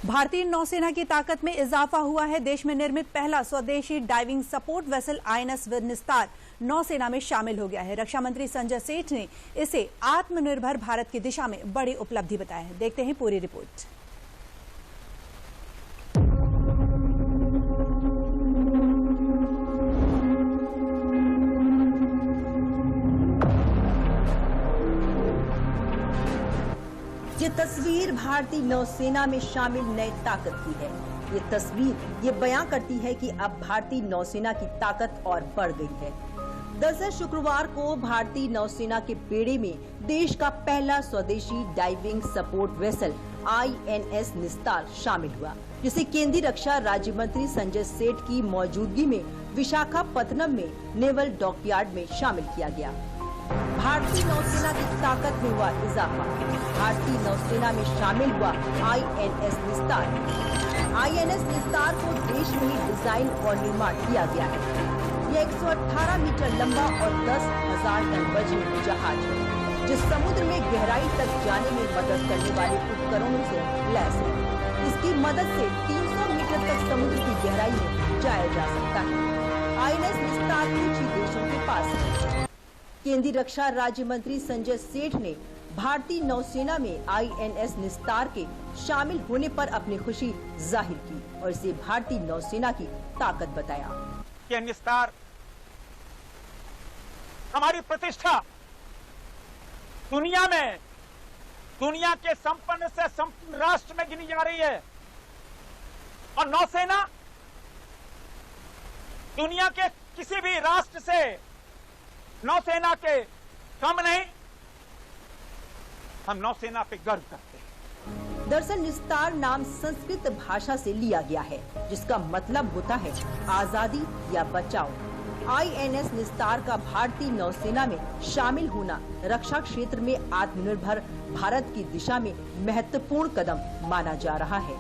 भारतीय नौसेना की ताकत में इजाफा हुआ है। देश में निर्मित पहला स्वदेशी डाइविंग सपोर्ट वेसल आईएनएस निस्तार नौसेना में शामिल हो गया है। रक्षा मंत्री संजय सेठ ने इसे आत्मनिर्भर भारत की दिशा में बड़ी उपलब्धि बताया है। देखते हैं पूरी रिपोर्ट। ये तस्वीर भारतीय नौसेना में शामिल नए ताकत की है। ये तस्वीर ये बयां करती है कि अब भारतीय नौसेना की ताकत और बढ़ गई है। दरअसल शुक्रवार को भारतीय नौसेना के बेड़े में देश का पहला स्वदेशी डाइविंग सपोर्ट वेसल आईएनएस निस्तार शामिल हुआ, जिसे केंद्रीय रक्षा राज्य मंत्री संजय सेठ की मौजूदगी में विशाखापत्तनम में नेवल डॉकयार्ड में शामिल किया गया। भारतीय नौसेना की ताकत में हुआ इजाफा। भारतीय नौसेना में शामिल हुआ आईएनएस निस्तार। आईएनएस निस्तार को देश में ही डिजाइन और निर्माण किया गया है। यह 118 मीटर लंबा और 10,000 टन वजनी जहाज है, जो समुद्र में गहराई तक जाने में मदद करने वाले उपकरणों से लैस है। इसकी मदद से 300 मीटर तक समुद्र की गहराई में जाया जा सकता है। आईएनएस निस्तार कुछ ही देशों के पास है। केंद्रीय रक्षा राज्य मंत्री संजय सेठ ने भारतीय नौसेना में आईएनएस निस्तार के शामिल होने पर अपनी खुशी जाहिर की और इसे भारतीय नौसेना की ताकत बताया। यह निस्तार हमारी प्रतिष्ठा दुनिया में, दुनिया के संपन्न से संपन्न राष्ट्र में गिनी जा रही है और नौसेना दुनिया के किसी भी राष्ट्र से नौसेना के कम नहीं। हम नौसेना पे गर्व करते हैं। दरअसल निस्तार नाम संस्कृत भाषा से लिया गया है, जिसका मतलब होता है आजादी या बचाओ। आईएनएस निस्तार का भारतीय नौसेना में शामिल होना रक्षा क्षेत्र में आत्मनिर्भर भारत की दिशा में महत्वपूर्ण कदम माना जा रहा है।